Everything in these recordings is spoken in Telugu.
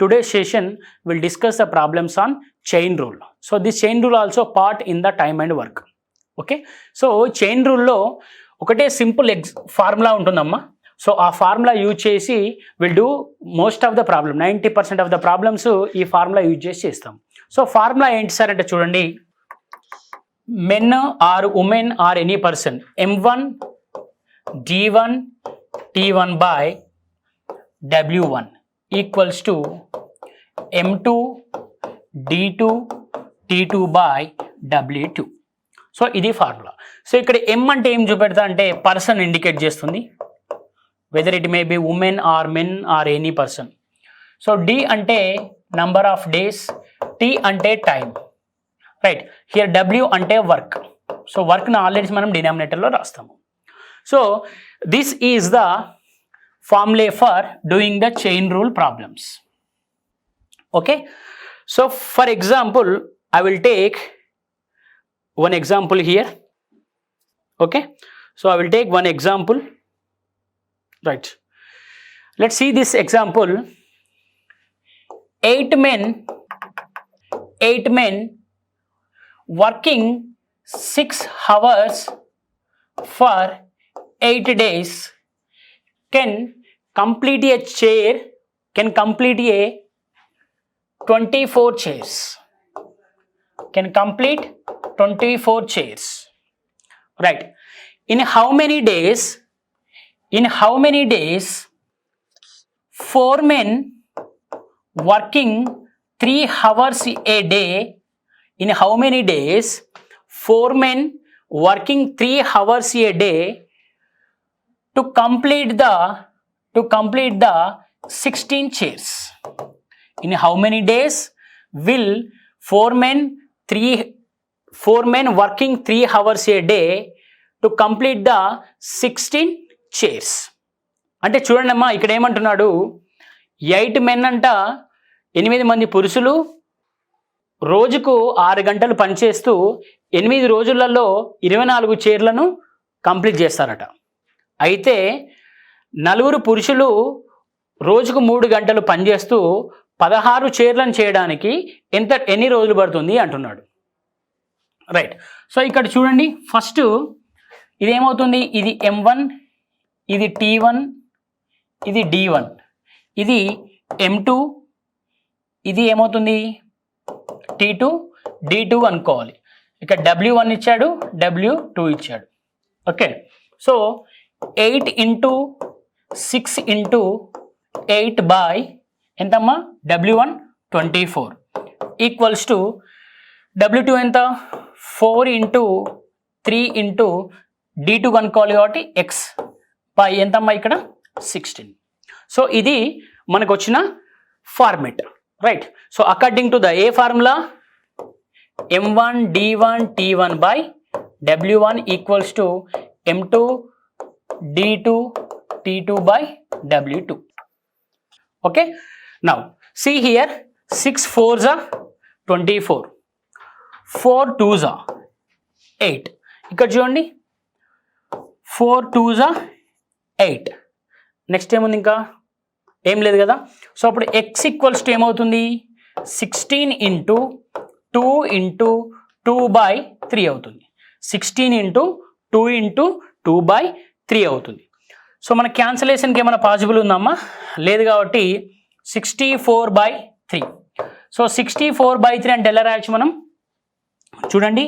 today's session, we'll discuss the problems on chain rule. So this chain rule also part in the time and work. Okay. So chain rule lo ఒకటే సింపుల్ ఫార్ములా ఉంటుందమ్మా. సో ఆ ఫార్ములా యూజ్ చేసి will do most of the problem 90% of the problems ఈ ఫార్ములా యూజ్ చేసి చేస్తాం. సో ఫార్ములా ఏంటి సార్ అంటే చూడండి, men or women or any person M1 D1 T1 by W1 equals to M2 D2 T2 by W2. So ఇది ఫార్ములా. సో ఇక్కడ M అంటే ఏం చూపెడతా అంటే పర్సన్ ఇండికేట్ చేస్తుంది, whether it may be women are men are any person. So D అంటే నంబర్ ఆఫ్ డేస్, T అంటే టైం, రైట్. హియర్ W అంటే వర్క్. సో వర్క్ని ఆల్రెడీ మనం డినామినేటర్లో రాస్తాము. So this is the formula for doing the chain rule problems. Okay. So for example I will take one example here. Okay, so I will take one example, right. Let's see this example. Eight men working 6 hours for 8 days can complete a 24 chairs. Can complete 24 chairs, right. In how many days 4 men working 3 hours a day, in how many days 4 men working 3 hours a day to complete the 16 chairs. In how many days will 4 men working 3 hours a day to complete the 16 chairs. అంటే చూడండి అమ్మా, ఇక్కడ ఏమంటున్నాడు, 8 men అంట, 8 మంది పురుషులు రోజుకు 6 గంటలు పనిచేస్తూ 8 రోజులలో 24 చైర్లను కంప్లీట్ చేస్తారట. అయితే 4 పురుషులు రోజుకు 3 గంటలు పనిచేస్తూ 16 చైర్లను చేయడానికి ఎన్ని రోజులు పడుతుంది అంటున్నాడు, రైట్. సో ఇక్కడ చూడండి, ఫస్ట్ ఇది ఏమవుతుంది, ఇది M1, ఇది T1, ఇది D1, ఇది M2, ఇది ఏమవుతుంది T2, D2 అనుకోవాలి. ఇక్కడ W1 ఇచ్చాడు, W2 ఇచ్చాడు. Okay. So 8 into 6 into 8 by ఎంతమ్మా, W1 24 ఈక్వల్స్ టు W2 ఎంత, 4 into 3 into D2 కనుక్కోవాలి కాబట్టి X బై ఎంతమ్మా ఇక్కడ 16. సో ఇది మనకు వచ్చిన format, right. So according to the A formula, M1 D1 T1 by W1 equals to M2 D2 T2 by W2. Okay. Now see here, 6 4s are 24, 4 2s are 8. ఇక్కడ చూడండి, 4 2s are 8. నెక్స్ట్ ఏముంది, ఇంకా ఏం లేదు కదా. సో అప్పుడు X ఈక్వల్స్ టు ఏమవుతుంది, 16 into 2 into 2 by 3 అవుతుంది. 16 into 2 into 2 by 3 అవుతుంది. సో మన క్యాన్సలేషన్కి ఏమైనా పాసిబుల్ ఉందమ్మా, లేదు కాబట్టి 64/3. సో 64/3 అంటే ఎలా రాయొచ్చు మనం, చూడండి,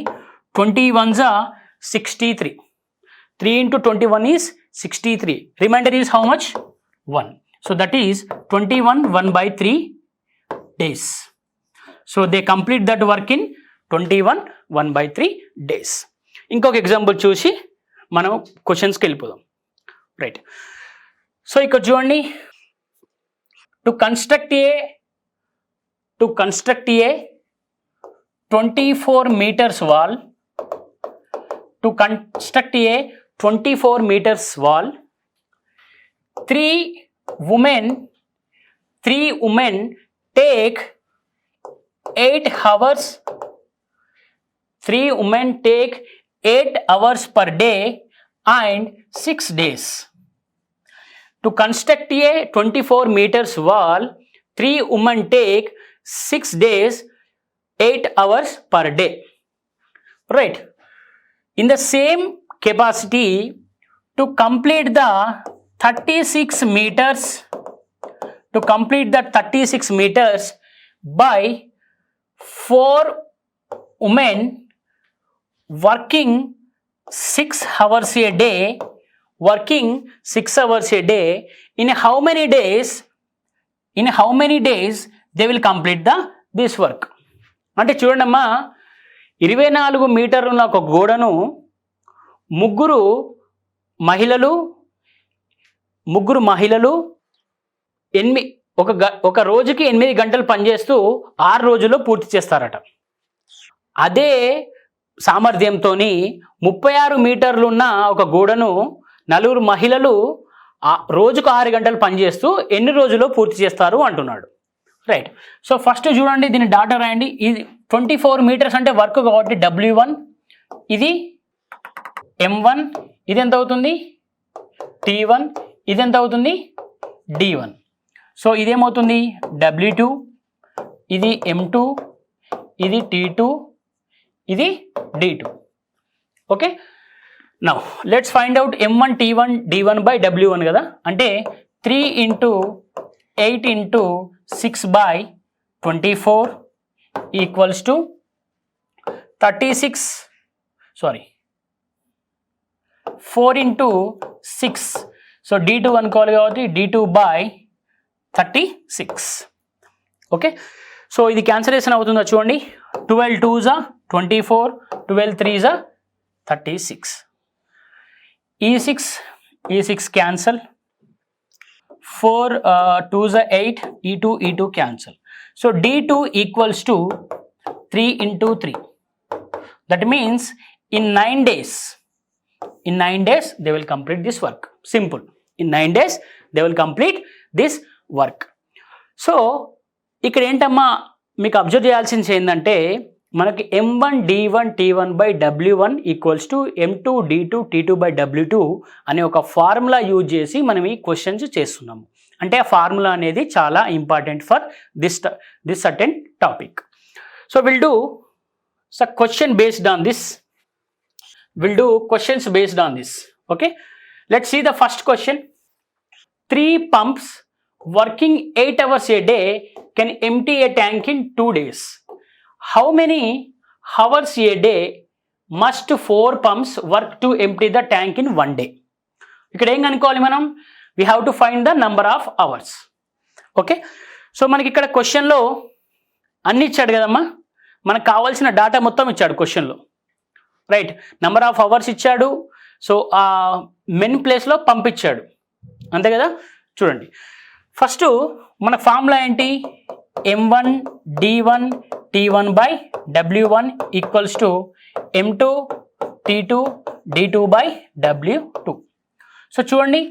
21s are 63, 3 into 21 is 63, remainder is how much, 1. So that is 21 1/3 days. So they complete that work in 21 1/3 days. ఇంకొక ఎగ్జాంపుల్ చూసి మనం క్వశ్చన్స్కి వెళ్ళిపోదాం, రైట్. సో ఇక్కడ చూడండి, to construct a 24 meters wall, to construct a 24 meters wall, 3 women take 8 hours. 3 women take 8 hours per day and 6 days. To construct a 24 meters wall, 3 women take 6 days 8 hours per day, right? In the same capacity, to complete the 36 meters, by 4 women working 6 hours a day, in how many days they will complete this work? అంటే చూడండమ్మా, 24 మీటర్ల ఒక గోడను ముగ్గురు మహిళలు ఒక రోజుకి 8 గంటలు పనిచేస్తూ 6 రోజుల్లో పూర్తి చేస్తారట. అదే సామర్థ్యంతో 36 మీటర్లు ఉన్న ఒక గోడను 4 మహిళలు రోజుకు 6 గంటలు పనిచేస్తూ ఎన్ని రోజుల్లో పూర్తి చేస్తారు అంటున్నాడు, రైట్? సో ఫస్ట్ చూడండి, దీని డాటా రాయండి. ఇది 24 మీటర్స్ అంటే వర్క్ కాబట్టి W1, ఇది M1, ఇది ఎంత అవుతుంది T1, ఇది ఎంత అవుతుంది D1. సో ఇదేమవుతుంది W2, ఇది M2, ఇది T2, ఇది D2. Okay, now let's find out M1 T1 D1 by W1 కదా. అంటే 3 × 8 × 6 by 24 equals to 36, sorry 4 × 6. So D2 అనుకోవాలి కాబట్టి D2 బై 36. ఓకే, సో ఇది క్యాన్సలేషన్ అవుతుందో చూడండి. 12 2s 24, 12 3s 36. E6 cancel, 4 2s 8, E2 cancel. So D2 equals to 3 × 3. That means in 9 days they will complete this work. Simple. In 9 days they will complete this work. So ఇక్కడ ఏంటమ్మా మీకు అబ్జర్వ్ చేయాల్సింది ఏంటంటే, మనకి M1 D1 T1 by W1 equals to M2 D2 T2 by W2 అనే ఒక ఫార్ములా యూజ్ చేసి మనం ఈ క్వశ్చన్స్ చేస్తున్నాము. అంటే ఆ ఫార్ములా అనేది చాలా important for this certain topic. So will do questions based on this. Okay, let's see the first question. 3 pumps working 8 hours a day can empty a tank in 2 days. How many hours a day must 4 pumps work to empty the tank in 1 day? ఇక్కడ ఏం కనుక్కోవాలి మనం? we have to find the number of hours. Okay, so మనకి ఇక్కడ క్వశ్చన్లో అన్ని ఇచ్చాడు కదమ్మా, మనకు కావాల్సిన డాటా మొత్తం ఇచ్చాడు క్వశ్చన్లో, రైట్? నెంబర్ ఆఫ్ అవర్స్ ఇచ్చాడు. సో ఆ మెన్ ప్లేస్లో పంపించాడు, అంతే కదా. చూడండి, ఫస్ట్ మన ఫార్ములా ఏంటి? M1 D1 T1 by W1 equals to M2 T2 D2 by W2. So చూడండి,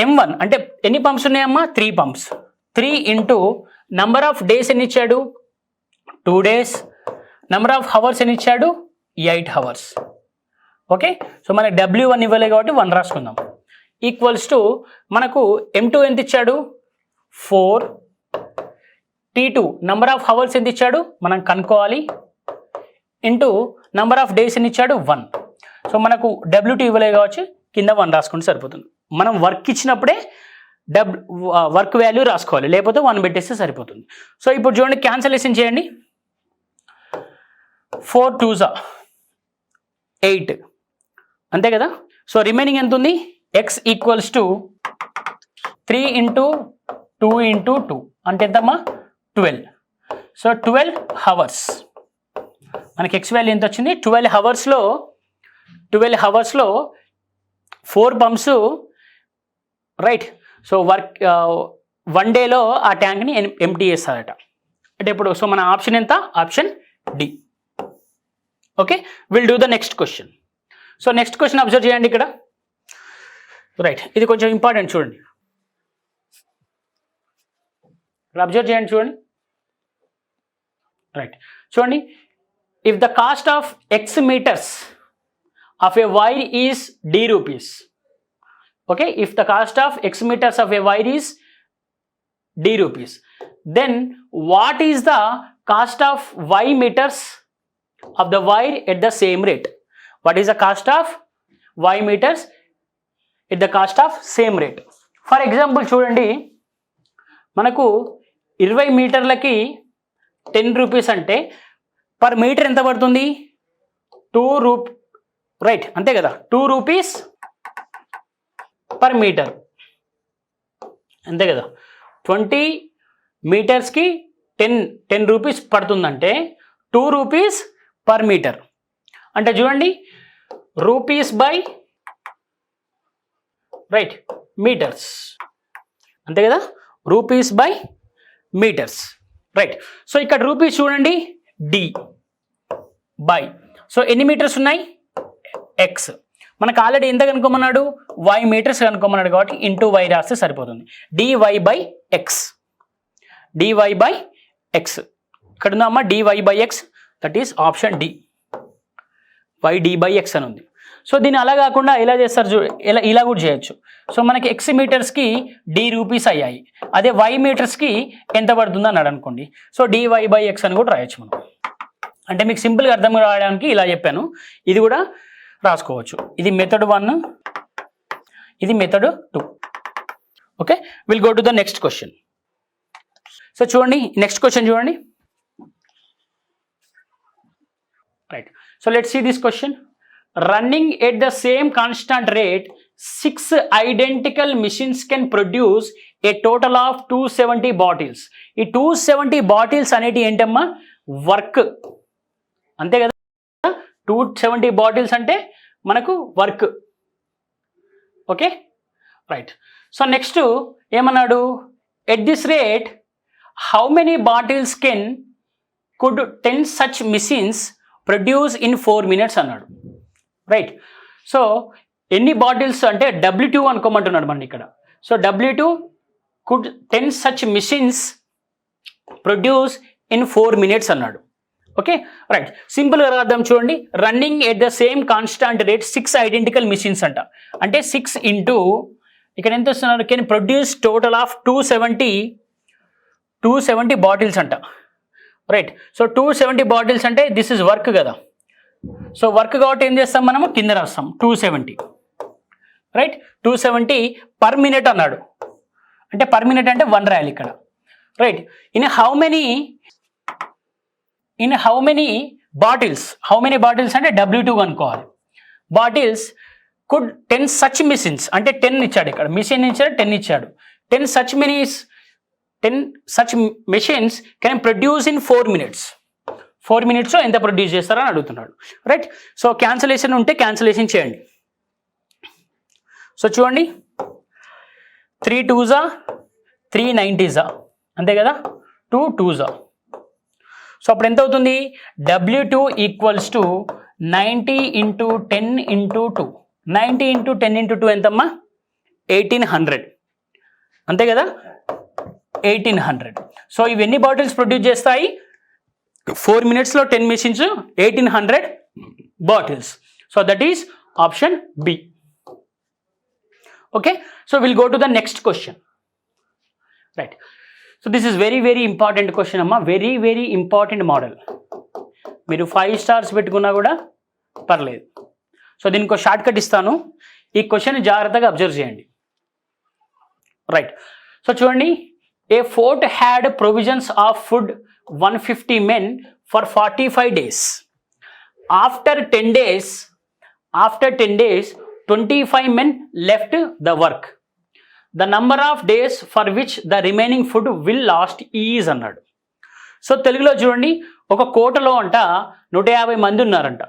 M1 అంటే ఎన్ని పంప్స్ ఉన్నాయమ్మా? 3 పంప్స్. 3 × నంబర్ ఆఫ్ డేస్ ఎన్ని ఇచ్చాడు? 2 days. నెంబర్ ఆఫ్ అవర్స్ ఎన్ని ఇచ్చాడు? 8 hours. ఓకే, సో మనకి W1 ఇవ్వలేదు కాబట్టి 1 రాసుకుందాం. ఈక్వల్స్ టు మనకు M2 ఎంత ఇచ్చాడు? 4. T2 నెంబర్ ఆఫ్ అవర్స్ ఎంత ఇచ్చాడు మనం కనుక్కోవాలి, ఇంటూ నెంబర్ ఆఫ్ డేస్ ఎన్ని ఇచ్చాడు? 1. సో మనకు W2 ఇవ్వలేదు కావచ్చు, కింద 1 రాసుకుంటే సరిపోతుంది. మనం వర్క్ ఇచ్చినప్పుడే వర్క్ వాల్యూ రాసుకోవాలి, లేకపోతే 1 పెట్టేస్తే సరిపోతుంది. సో ఇప్పుడు చూడండి, క్యాన్సలేషన్ చేయండి. 4 2s 8, అంతే కదా. సో రిమైనింగ్ ఎంత ఉంది? X ఈక్వల్స్ టు 3 × 2 × 2 అంటే ఎంతమ్మా? 12. సో 12 hours మనకి X వాల్యూ ఎంత వచ్చింది? 12 hours లో 4 పంప్స్, రైట్? సో వర్క్ 1 డేలో ఆ ట్యాంక్ని ఎంప్టీ చేస్తారట. అంటే ఇప్పుడు సో మన ఆప్షన్ ఎంత? Option D. Okay, will do the next question. So next question observe చేయండి ఇక్కడ, రైట్? ఇది కొంచెం ఇంపార్టెంట్, చూడండి, అబ్జర్వ్ చేయండి, చూడండి, రైట్? చూడండి, if the cost of X meters of a wire is D rupees. Okay, if the cost of X meters of a wire is D rupees. Then what is the cost of Y meters of the wire at the same rate? What is the cost of Y meters at the cost of same rate? For example చూడండి, మనకు 20 మీటర్లకి 10 రూపీస్ అంటే పర్ మీటర్ ఎంత పడుతుంది? 2 రూపీ, రైట్, అంతే కదా, 2 రూపీస్ పర్ మీటర్, అంతే కదా. 20 మీటర్స్కి 10 రూపీస్ పడుతుందంటే 2 రూపీస్ పర్ మీటర్. అంటే చూడండి, రూపీస్ బై, రైట్, మీటర్స్, అంతే కదా, rupees by metres, right. So ఇక్కడ రూపీస్ చూడండి, డి బై, సో ఎన్ని మీటర్స్ ఉన్నాయి? ఎక్స్. మనకు ఆల్రెడీ ఎంత కనుక్కోమన్నాడు? వై మీటర్స్ కనుక్కోమన్నాడు, కాబట్టి ఇంటూ వై రాస్తే సరిపోతుంది. D Y by X, D Y by X. ఇక్కడ ఉందమ్మా D Y by X, that is option D. Y D by X అని ఉంది. సో దీన్ని అలా కాకుండా ఎలా చేస్తారు ఇలా కూడా చేయొచ్చు. సో మనకి ఎక్స్ మీటర్స్కి డి రూపీస్ అయ్యాయి, అదే వై మీటర్స్కి ఎంత పడుతుందో అన్నాడు అనుకోండి. సో డివై బై ఎక్స్ అని కూడా రాయొచ్చు మనం. అంటే మీకు సింపుల్గా అర్థం రావడానికి ఇలా చెప్పాను. ఇది కూడా రాసుకోవచ్చు. ఇది మెథడ్ 1, ఇది method 2. Okay, will go to the next question. So చూడండి, నెక్స్ట్ క్వశ్చన్ చూడండి, right. So let's see this question. Running at the same constant rate 6 identical machines can produce a total of 270 bottles. ఈ 270 బాటిల్స్ అనేటి ఏంటమ్మా? వర్క్, అంతే కదా. 270 బాటిల్స్ అంటే మనకు work. Okay, right. So next ఏమన్నాడు? At this rate how many bottles could 10 such machines produce in 4 minutes అన్నాడు, రైట్. సో ఎన్ని బాటిల్స్ అంటే W2 అనుకోమంటున్నాడు మన ఇక్కడ. So W2 could 10 such machines produce in 4 minutes అన్నాడు. Okay, right. సింపుల్గా రాద్దాం చూడండి. Running at the same constant rate 6 identical machines అంట. అంటే 6 ఇంటూ ఇక్కడ ఎంత వస్తున్నారు? Can produce total of 270 bottles అంట, రైట్. సో 270 బాటిల్స్ అంటే దిస్ ఇస్ వర్క్ కదా. సో వర్క్ కాబట్టి ఏం చేస్తాం మనము? కింద రాస్తాం 270, రైట్. 270 పర్ మినిట్ అన్నాడు, అంటే పర్ మినిట్ అంటే 1 రాయాలి ఇక్కడ, right. In how many bottles, how many bottles అంటే W2 అనుకోవాలి. బాటిల్స్ కుడ్ 10 సచ్ మిషన్స్ అంటే 10 ఇచ్చాడు ఇక్కడ, మిషన్ ఇచ్చాడు 10 ఇచ్చాడు. 10 such machines can produce in 4 minutes. 4 minutesలో ఎంత ప్రొడ్యూస్ చేస్తారని అడుగుతున్నాడు, రైట్. సో క్యాన్సలేషన్ ఉంటే క్యాన్సలేషన్ చేయండి. సో చూడండి, 3 2s 3 90s, అంతే కదా, 2 2s. సో అప్పుడు ఎంత అవుతుంది? W2 equals to 90 into 10 into 2. 90 into 10 into 2 ఎంతమ్మా? 1800, అంతే కదా, 1800. సో ఇవి ఎన్ని బాటిల్స్ ప్రొడ్యూస్ చేస్తాయి? 4 minutesలో 10 machines, 1800 bottles. So that is option B. Okay, so will go to the next question, right. So this is very very important question అమ్మా, వెరీ వెరీ ఇంపార్టెంట్ మోడల్. మీరు 5 stars పెట్టుకున్నా కూడా పర్లేదు. సో దీనికి ఒక షార్ట్ కట్ ఇస్తాను, ఈ క్వశ్చన్ జాగ్రత్తగా అబ్జర్వ్ చేయండి, రైట్. సో చూడండి, a fort had provisions of food 150 men for 45 days. After 10 days, 25 men left the work. The number of days for which the remaining food will last is అన్నాడు. సో తెలుగులో చూడండి, ఒక కోటలో అంట 150 మంది ఉన్నారంట.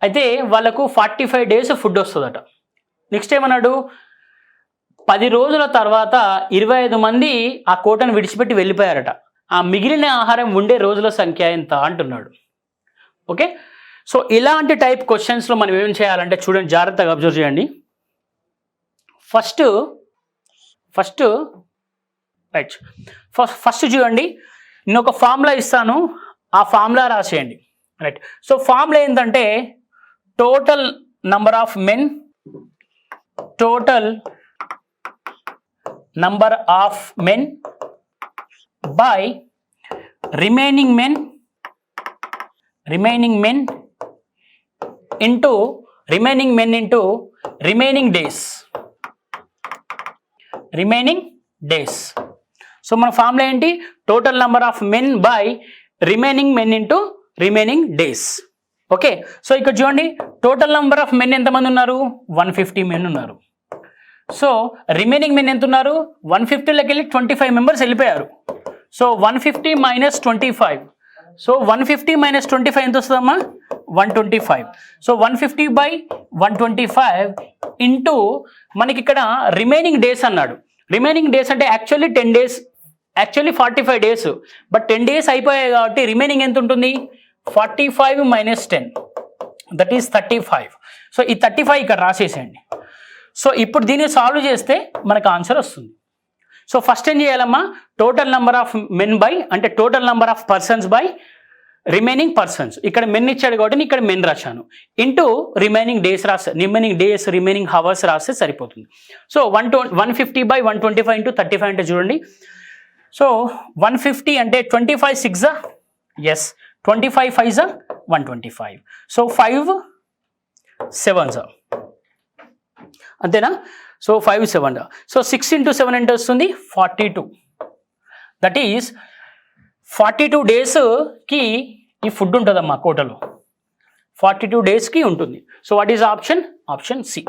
అయితే వాళ్ళకు 45 days ఫుడ్ వస్తుందట. నెక్స్ట్ ఏమన్నాడు? 10 రోజుల తర్వాత 25 మంది ఆ కోటను విడిచిపెట్టి వెళ్ళిపోయారట. ఆ మిగిలిన ఆహారం ఉండే రోజుల సంఖ్య ఎంత అంటున్నాడు. ఓకే, సో ఇలాంటి టైప్ క్వశ్చన్స్లో మనం ఏం చేయాలంటే చూడండి, జాగ్రత్తగా అబ్జర్వ్ చేయండి. ఫస్ట్ రైట్, ఫస్ట్ చూడండి, నేను ఒక ఫార్ములా ఇస్తాను, ఆ ఫార్ములా రాసేయండి, రైట్. సో ఫార్ములా ఏంటంటే total number of men by remaining men into remaining days. So మన ఫార్ములా ఏంటి? Total number of men by remaining men into remaining days. Okay, so ఇక్కడ చూడండి టోటల్ నెంబర్ ఆఫ్ మెన్ ఎంతమంది ఉన్నారు? 150 మెన్ ఉన్నారు. సో రిమైనింగ్ మెన్ ఎంత ఉన్నారు? 150లోకి వెళ్ళి 25 మెంబర్స్ వెళ్ళిపోయారు. So 150 minus 25. సో 150 మైనస్ 25 ఎంత వస్తుందమ్మా? 125. సో 150 బై 125 ఇంటూ మనకి ఇక్కడ రిమైనింగ్ డేస్ అన్నాడు. రిమైనింగ్ డేస్ అంటే actually 10 days, actually 45 days, but 10 days అయిపోయాయి కాబట్టి రిమైనింగ్ ఎంత ఉంటుంది? 45 మైనస్ 10, దట్ ఈస్ 35. సో ఈ 35 ఇక్కడ రాసేసేయండి. సో ఇప్పుడు దీన్ని సాల్వ్ చేస్తే మనకు ఆన్సర్ వస్తుంది. సో ఫస్ట్ ఏం చేయాలమ్మా? Total number of men by, అంటే total number of persons by remaining persons. ఇక్కడ మెన్ ఇచ్చాడు కాబట్టి ఇక్కడ మెన్ రాశాను, ఇంటూ రిమైనింగ్ డేస్ రాస్తే, రిమైనింగ్ హవర్స్ రాస్తే సరిపోతుంది. సో 150 బై 125 ఇంటూ 35 అంటే చూడండి. సో 150 అంటే 25 6 ఎస్, 25 5 125. సో 5 7 అంతేనా? సో 5 7. సో 6 ఇంటూ 7 అంటే వస్తుంది 42. దట్ ఈస్ 42 డేస్కి ఈ ఫుడ్ ఉంటుందమ్మా కోటలో, 42 డేస్కి ఉంటుంది. So what is option? Option C.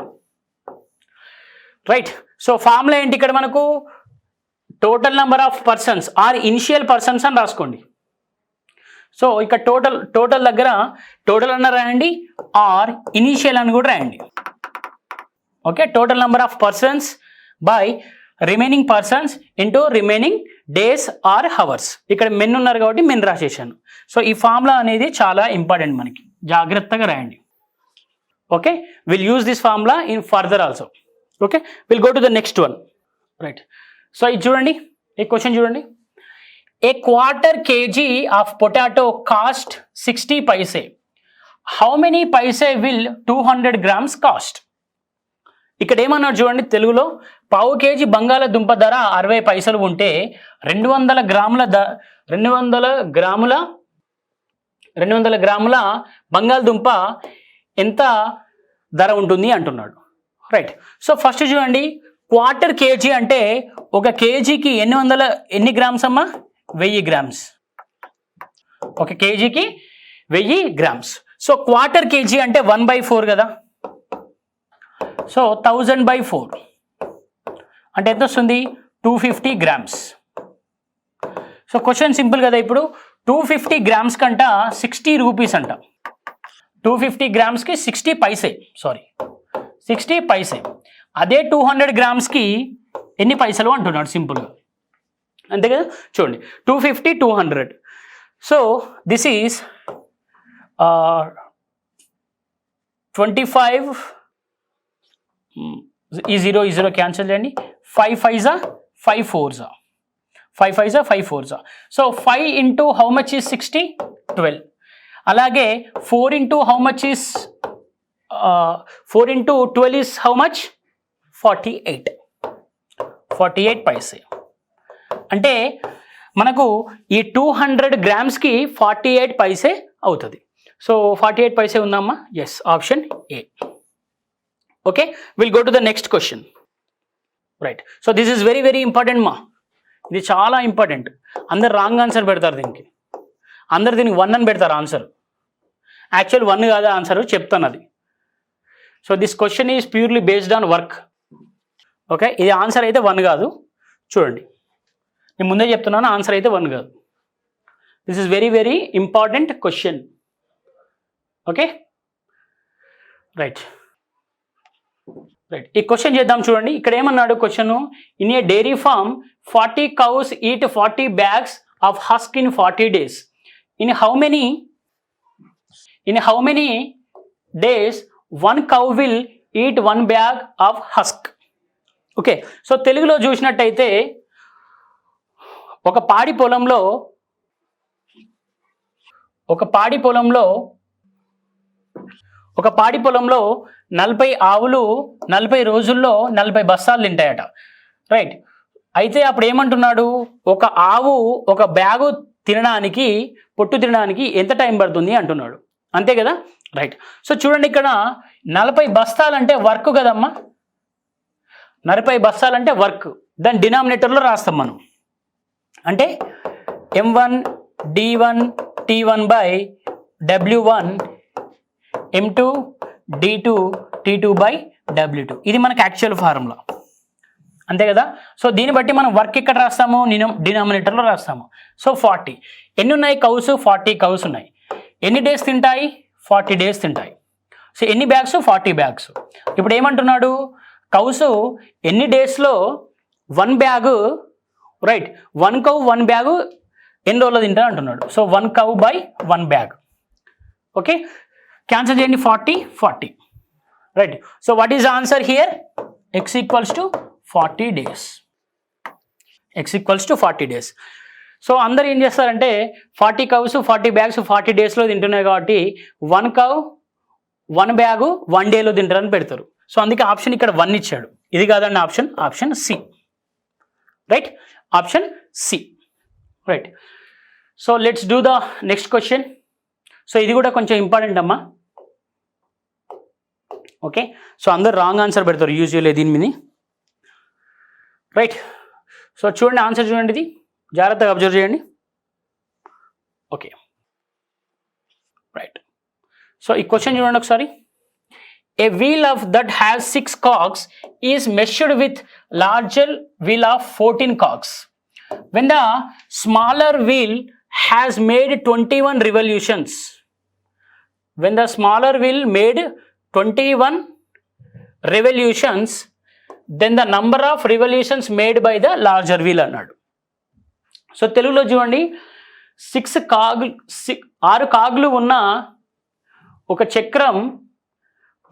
Right. So formula ఏంటి ఇక్కడ మనకు? Total number of persons or initial persons అని రాసుకోండి. సో ఇక్కడ టోటల్ దగ్గర టోటల్ అన్న రాయండి, ఆర్ ఇనిషియల్ అని కూడా రాయండి. Okay, total number of persons by remaining persons into remaining days or hours. ఇక్కడ మెన్ ఉన్నారు కాబట్టి మెన్ రాసేసాను. సో ఈ ఫార్ములా అనేది చాలా ఇంపార్టెంట్, మనకి జాగ్రత్తగా రాయండి. Okay, will use this formula in further also. Okay, will go to the next one. Right. So ఇది చూడండి, ఈ క్వశ్చన్ చూడండి. A quarter KG of potato cost 60 paise. How many paise will 200 grams cost? ఇక్కడ ఏమన్నారు చూడండి తెలుగులో, పావు కేజీ బంగాళదుంప ధర 60 పైసలు ఉంటే 200 గ్రాముల బంగాళదుంప ఎంత ధర ఉంటుంది అంటున్నాడు. రైట్. సో ఫస్ట్ చూడండి, క్వార్టర్ కేజీ అంటే ఒక కేజీకి ఎన్ని గ్రామ్స్ అమ్మా? 1000 grams. ఒక కేజీకి 1000 grams. సో క్వార్టర్ కేజీ అంటే 1/4 కదా. సో 1000/4 అంటే ఎంత వస్తుంది? 250 grams. సో క్వశ్చన్ సింపుల్ కదా. ఇప్పుడు 250 grams కంట 60 రూపీస్ అంట. 250 gramsకి 60 పైసే, 60 పైసే. అదే 200 gramsకి ఎన్ని పైసలు అంటున్నాడు సింపుల్గా, అంతే కదా. చూడండి 250 200. So this is 25. ఈ 0 క్యాన్సిల్ చేయండి. 5 5s 5 4s 5 5s 5 4s. So 5 into how much is 60? 12. అలాగే 4 into how much is 4 into 12 is how much? 48 paise. అంటే మనకు ఈ 200 గ్రామ్స్కి 48 పైసే అవుతుంది. సో 48 పైసే ఉందమ్మా? Yes, option A. Okay, will go to the next question. Right. So this is very very important మా, ఇది చాలా ఇంపార్టెంట్. అందరు రాంగ్ ఆన్సర్ పెడతారు దీనికి, అందరు దీనికి 1 అని పెడతారు ఆన్సర్. యాక్చువల్ 1 కాదు ఆన్సర్, చెప్తాను అది. So this question is purely based on work. Okay, ఇది ఆన్సర్ అయితే 1 కాదు. చూడండి, నేను ముందే చెప్తున్నాను, ఆన్సర్ అయితే 1 కాదు. This is very very important question. Okay, right. ఈ క్వశ్చన్ చేద్దాం. చూడండి ఇక్కడ ఏమన్నాడు question. In a dairy farm 40 cows eat 40 bags of husk in 40 days. In how many days 1 cow will eat 1 bag of husk? Okay, so తెలుగులో చూసినట్టయితే ఒక పాడి పొలంలో 40 ఆవులు 40 రోజుల్లో 40 బస్తాలు తింటాయట. రైట్. అయితే అప్పుడు ఏమంటున్నాడు, ఒక ఆవు ఒక బ్యాగు తినడానికి, పొట్టు తినడానికి ఎంత టైం పడుతుంది అంటున్నాడు. అంతే కదా, రైట్. సో చూడండి, ఇక్కడ 40 బస్తాలంటే వర్క్ కదమ్మా, 40 బస్తాలంటే వర్క్. దాని డినామినేటర్లో రాస్తాం మనం. అంటే M1 D1 T1 by W1 M2 D2 T2 by W2. ఇది మనకు యాక్చువల్ ఫార్ములా, అంతే కదా. సో దీన్ని బట్టి మనం వర్క్ ఇక్కడ రాస్తాము, డినామినేటర్లో రాస్తాము. సో 40 ఎన్ని ఉన్నాయి కౌస్, 40 కౌస్ ఉన్నాయి. ఎన్ని డేస్ తింటాయి, 40 డేస్ తింటాయి. సో ఎన్ని బ్యాగ్స్, 40 బ్యాగ్స్. ఇప్పుడు ఏమంటున్నాడు, కౌసు ఎన్ని డేస్లో 1 బ్యాగు, రైట్, 1 కౌ 1 బ్యాగు ఎన్ని రోజులు తింటా అంటున్నాడు. So 1 cow by 1 bag. Okay, cancel చేయండి, 40 right. So what is the answer here, x equals to 40 days. x equals to 40 days. So అందరు ఏం చేస్తారంటే 40 కౌస్ 40 బ్యాగ్స్ 40 డేస్లో తింటున్నాయి కాబట్టి 1 కౌ 1 బ్యాగు 1 డేలో తింటారని పెడతారు. సో అందుకే ఆప్షన్ ఇక్కడ 1 ఇచ్చాడు. ఇది కాదండి option C, right, option C, right. So let's do the next question. So ఇది కూడా కొంచెం ఇంపార్టెంట్ అమ్మా. ఓకే, సో అందరు రాంగ్ ఆన్సర్ పెడతారు యూజువల్లీ దీని మీద, రైట్. సో చూడండి ఆన్సర్ చూడండి, ఇది జాగ్రత్తగా అబ్జర్వ్ చేయండి. Okay, right. సో ఈ క్వశ్చన్ చూడండి ఒకసారి. A wheel of that has 6 cogs is measured with larger wheel of 14 cogs. When the smaller wheel has made 21 revolutions, when the smaller wheel made 21 revolutions, then the number of revolutions made by the larger wheel అన్నాడు. సో తెలుగులో చూడండి, 6 కాగులు ఉన్న ఒక చక్రం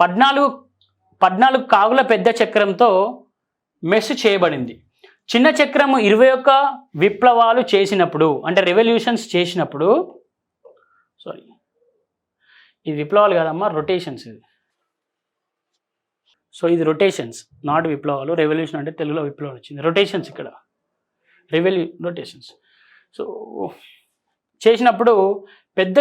14 కాగుల పెద్ద చక్రంతో మెష్ చేయబడింది. చిన్న చక్రము 21 విప్లవాలు చేసినప్పుడు, అంటే రెవల్యూషన్స్ చేసినప్పుడు, సారీ ఇది విప్లవాలు కాదమ్మా, రొటేషన్స్ ఇది. సో ఇది రొటేషన్స్, నాట్ విప్లవాలు. రెవల్యూషన్ అంటే తెలుగులో విప్లవాలు వచ్చింది, రొటేషన్స్ ఇక్కడ రొటేషన్స్. సో చేసినప్పుడు పెద్ద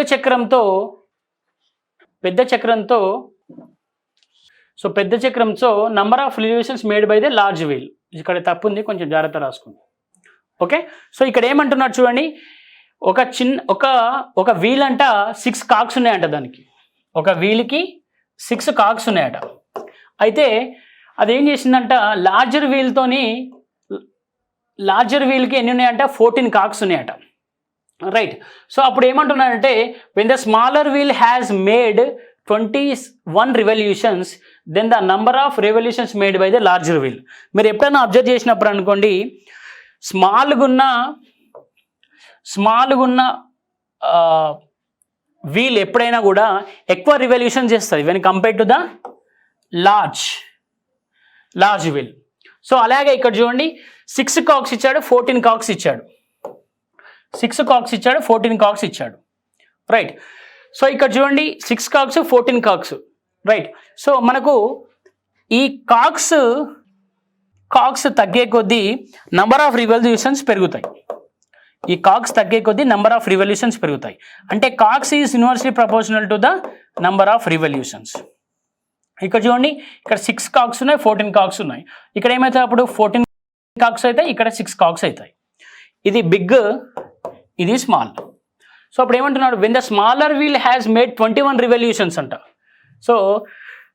చక్రంతో number of revolutions made by the large wheel. ఇక్కడ తప్పు ఉంది, కొంచెం జాగ్రత్త రాసుకోండి. ఓకే, సో ఇక్కడ ఏమంటున్నారు చూడండి, ఒక వీల్ అంట 6 కాక్స్ ఉన్నాయంట, దానికి ఒక వీల్కి 6 కాక్స్ ఉన్నాయట. అయితే అదేం చేసిందంట, లార్జర్ వీల్కి ఎన్ని ఉన్నాయంట, 14 కాక్స్ ఉన్నాయట, రైట్. సో అప్పుడు ఏమంటున్నారంటే, when the smaller wheel has made 21 revolutions, then the number of revolutions made by the larger wheel. మీరు ఎప్పుడైనా అబ్జర్వ్ చేసినప్పుడు అనుకోండి, స్మాల్గున్న వీల్ ఎప్పుడైనా కూడా ఎక్కువ రివల్యూషన్ చేస్తుంది when compare to the large wheel. So అలాగే ఇక్కడ చూడండి, 6 కాక్స్ ఇచ్చాడు, 14 కాక్స్ ఇచ్చాడు, 6 కాక్స్ ఇచ్చాడు, 14 కాక్స్ ఇచ్చాడు, రైట్. సో ఇక్కడ చూడండి 6 కాక్స్ 14 కాక్స్, రైట్. సో మనకు ఈ కాక్స్ తగ్గే కొద్దీ నంబర్ ఆఫ్ రివల్యూషన్స్ పెరుగుతాయి. ఈ కాక్స్ తగ్గే కొద్దీ నంబర్ ఆఫ్ రివల్యూషన్స్ పెరుగుతాయి. అంటే cogs is inversely proportional to the number of revolutions. ఇక్కడ చూడండి, ఇక్కడ 6 కాక్స్ ఉన్నాయి, 14 కాక్స్ ఉన్నాయి. ఇక్కడ ఏమవుతాయి, అప్పుడు 14 కాక్స్ అవుతాయి, ఇక్కడ 6 కాక్స్ అవుతాయి. ఇది బిగ్, ఇది స్మాల్. సో అప్పుడు ఏమంటున్నాడు, when the smaller wheel has made 21 revolutions అంట. సో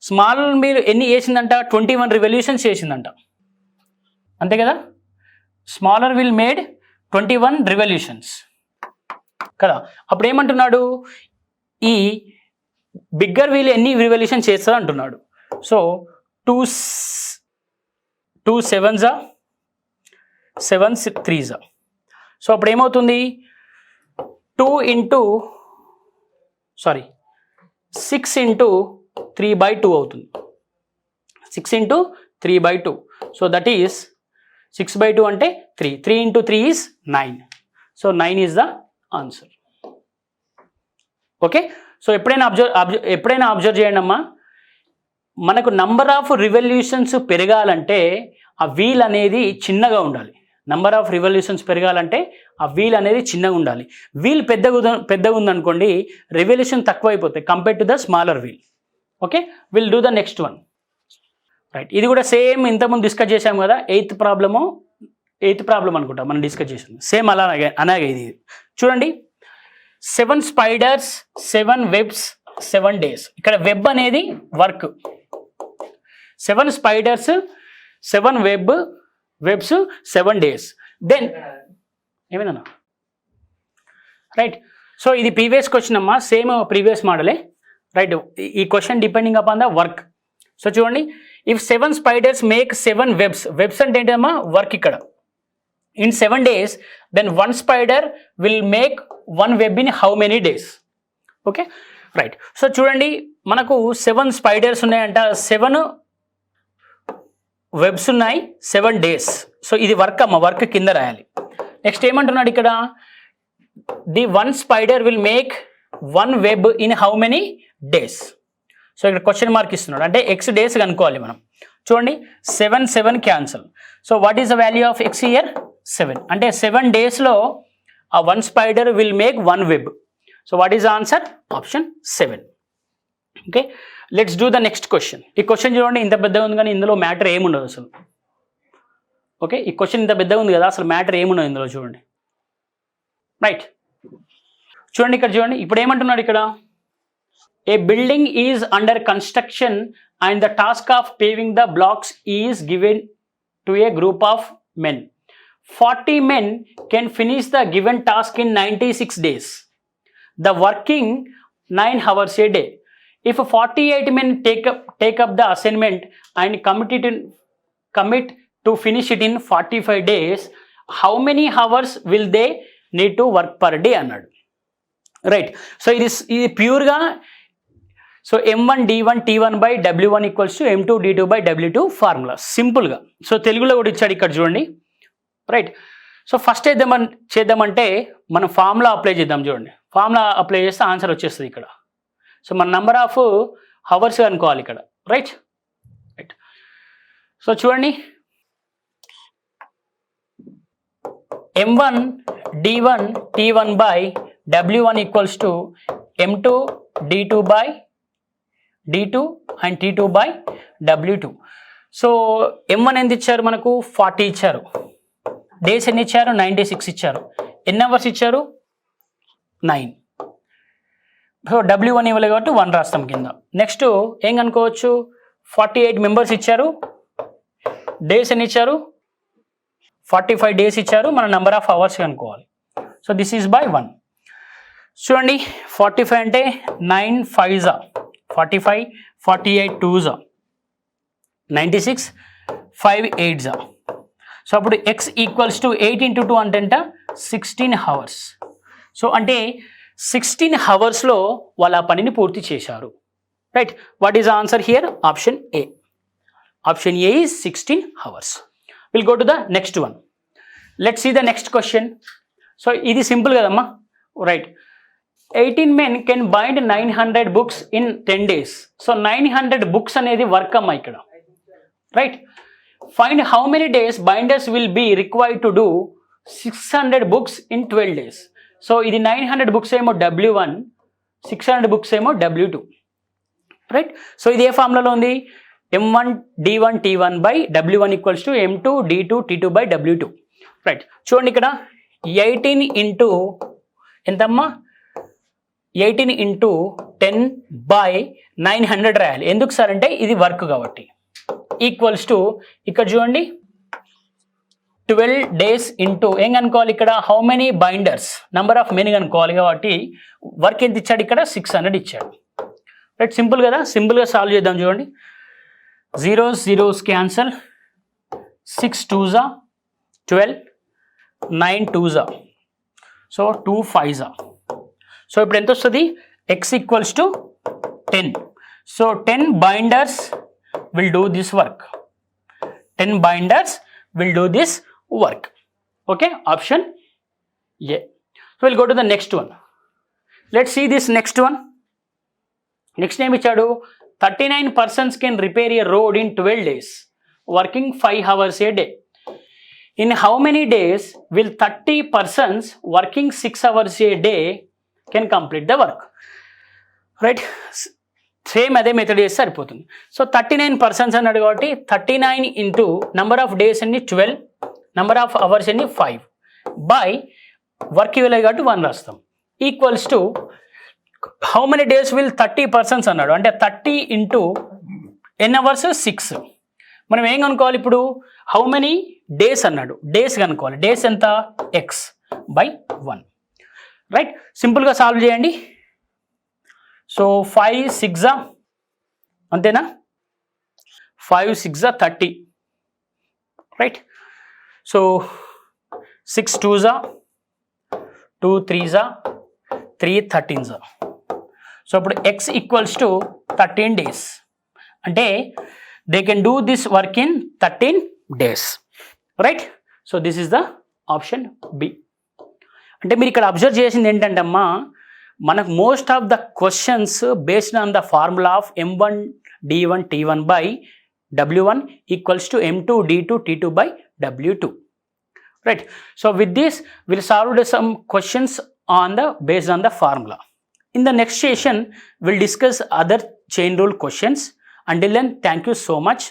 స్మాల్ వీల్ ఎన్ని చేసిందంట, 21 రివల్యూషన్స్ చేసిందంట, అంతే కదా. స్మాలర్ వీల్ మేడ్ 21 రివల్యూషన్స్ కదా. అప్పుడు ఏమంటున్నాడు, ఈ బిగ్గర్ వీల్ ఎన్ని రివల్యూషన్ చేస్తుంది అంటున్నాడు. So 2 7s 7 3s. సో అప్పుడు ఏమవుతుంది, 6 into 3/2 అవుతుంది, 6 into 3/2. సో దట్ ఈస్ 6/2 అంటే 3, 3 into 3 is 9. So 9 is the answer. Okay, so ఎప్పుడైనా అబ్జర్వ్ చేయండి అమ్మా, మనకు నంబర్ ఆఫ్ రివల్యూషన్స్ పెరగాలంటే ఆ వీల్ అనేది చిన్నగా ఉండాలి. నెంబర్ ఆఫ్ రివల్యూషన్స్ పెరగాలంటే ఆ వీల్ అనేది చిన్నగా ఉండాలి. వీల్ పెద్దగా ఉందనుకోండి, రివల్యూషన్ తక్కువ అయిపోతాయి compare to the smaller wheel. Okay, will do the next one. Right, ఇది కూడా సేమ్ ఇంతకుముందు డిస్కస్ చేసాం కదా, ఎయిత్ ప్రాబ్లం అనుకుంటా మనం డిస్కస్ చేసాం. సేమ్ అలాగే ఇది చూడండి. 7 spiders 7 webs 7 days. ఇక్కడ వెబ్ అనేది work. 7 spiders 7 webs 7 days. Then ఏమైనా రైట్. సో ఇది ప్రీవియస్ క్వశ్చన్ అమ్మా, సేమ్ ప్రీవియస్ మోడలే. రైట్, ఈ question depending upon the work. So చూడండి, ఇఫ్ 7 spiders మేక్ 7 వెబ్స్ అంటే ఏంటమ్మా, వర్క్ ఇక్కడ. In 7 days, then 1 spider will make 1 web in how many days? Okay, right. So చూడండి, మనకు 7 spiders ఉన్నాయంట, 7 webs ఉన్నాయి, 7 days. సో ఇది వర్క్ అమ్మ, వర్క్ కింద రాయాలి. నెక్స్ట్ ఏమంటున్నాడు ఇక్కడ, the 1 spider will make 1 web in how many days? So ఇక్కడ క్వశ్చన్ మార్క్ ఇస్తున్నాడు, అంటే x డేస్ కనుక్కోవాలి మనం. చూడండి, 7 cancel. So what is the value of x here? 7. అంటే 7 డేస్లో ఆ 1 spider will make 1 web. So what is the answer? Option 7. Okay, let's do the next question. ఈ క్వశ్చన్ చూడండి, ఇంత పెద్దగా ఉంది కానీ ఇందులో మ్యాటర్ ఏముండదు అసలు. ఓకే, ఈ క్వశ్చన్ ఇంత పెద్దగా ఉంది కదా, అసలు మ్యాటర్ ఏముండదు ఇందులో. చూడండి, రైట్, చూడండి ఇక్కడ చూడండి. ఇప్పుడు ఏమంటున్నాడు ఇక్కడ, a building is under construction and the task of paving the blocks is given to a group of men. 40 men can finish the given task in 96 days. The working 9 hours a day. If 48 men take up the assignment and commit to finish it in 45 days, how many hours will they need to work per day అన్నాడు. రైట్, సో ఇది ప్యూర్గా so M1 D1 T1 by W1 equals to M2 D2 by W2 formula, సింపుల్గా. సో తెలుగులో కూడా ఇచ్చాడు ఇక్కడ చూడండి. రైట్, సో ఫస్ట్ చేద్దామంటే మనం ఫార్ములా అప్లై చేద్దాం. చూడండి, ఫార్ములా అప్లై చేస్తే ఆన్సర్ వచ్చేస్తుంది ఇక్కడ. సో మన నెంబర్ ఆఫ్ హవర్స్ అనుకోవాలి ఇక్కడ. రైట్, సో చూడండి, M1 D1 T1 by W1 equals to M2 D2 by D2 and T2 by W2. So M1 ఎంత ఇచ్చారు మనకు? 40 ఇచ్చారు. డేస్ ఎన్ని ఇచ్చారు? 96 ఇచ్చారు. ఎన్ని అవర్స్ ఇచ్చారు? 9. సో W1 ఇవ్వలేదు కాబట్టి 1 రాస్తాం కింద. నెక్స్ట్ ఏం కనుకోవచ్చు? 48 మెంబర్స్ ఇచ్చారు. డేస్ ఎన్ని ఇచ్చారు? 45 డేస్ ఇచ్చారు. మన నెంబర్ ఆఫ్ అవర్స్ కనుక్కోవాలి. So this is by 1. చూడండి, 45 అంటే 9 5 45, 48 2 96, 5 8. సో అప్పుడు x ఈక్వల్స్ టు 8 into 2 అంటే 16 hours. సో అంటే 16 hours-లో వాళ్ళ పనిని పూర్తి చేశారు. Right, what is answer here? Option A. Option A is 16 hours. Will go to the next one. Let's see the next question. So ఇది సింపుల్ కదమ్మా. Right, 18 men can bind 900 books in 10 days. సో 900 books అనేది వర్క్ అమ్మా ఇక్కడ. Right, find how many days binders will be required to do 600 books in 12 days. So ఇది 900 books ఏమో W1, 600 books ఏమో W2. రైట్, సో ఇది ఏ ఫార్ములాలో ఉంది? M1 D1 T1 by W1 equals to M2 D2 T2 by W2. Right, చూడండి ఇక్కడ 18 into ఎంతమ్మా? 18 into 10 by 900 రాయాలి. ఎందుకు సార్ అంటే ఇది వర్క్ కాబట్టి. ఈక్వల్స్ టు ఇక్కడ చూడండి 12 days ఇంటూ ఏం కనుక్కోవాలి ఇక్కడ? How many binders, number of many కనుక్కోవాలి కాబట్టి వర్క్ ఎంత ఇచ్చాడు ఇక్కడ? 600 ఇచ్చాడు. రైట్, సింపుల్ కదా. సింపుల్గా సాల్వ్ చేద్దాం. చూడండి, 0 cancel, 6 2s 12, 9 2s, so 2 5s. So ఇప్పుడు ఎంత వస్తుంది? x equals to 10. So 10 binders will do this work. 10 binders will do this work. Okay, option A. So we'll go to the next one. Let's see this next one. Next name ichadu 39 persons can repair a road in 12 days, working 5 hours a day. In how many days will 30 persons working 6 hours a day can complete the work? Right, same అదే మెథడ్ చేస్తే సరిపోతుంది. సో 39 పర్సన్స్ అన్నాడు కాబట్టి 39 ఇంటూ నెంబర్ ఆఫ్ డేస్ అన్ని 12, నెంబర్ ఆఫ్ అవర్స్ అన్ని 5 బై వర్క్ ఇవ్వలేదు కాబట్టి 1 రాస్తాం. Equals to how many days will 30 persons అన్నాడు, అంటే 30 ఇంటూ ఎన్ అవర్స్ 6. మనం ఏం కనుక్కోవాలి ఇప్పుడు, హౌ మెనీ డేస్ అన్నాడు, డేస్ కనుక్కోవాలి. డేస్ ఎంత, ఎక్స్ బై 1. రైట్, సింపుల్గా సాల్వ్ చేయండి. సో 5 6 అంతేనా, 5 6 30. Right, so 6 2 2 3 3 13. సో ఇప్పుడు ఎక్స్ ఈక్వల్స్ టు 13 days, అంటే they can do this work in 13 days. Right, so this is the option B. అంటే మీరు ఇక్కడ అబ్జర్వ్ చేసింది ఏంటంటే అమ్మా, మనకు most of the questions based on the formula of M1 D1 T1 by W1 equals to M2 D2 T2 by W2. Right, so with this will solve some questions on the based on the formula. In the next session, we'll discuss other chain rule questions. Until then, thank you so much.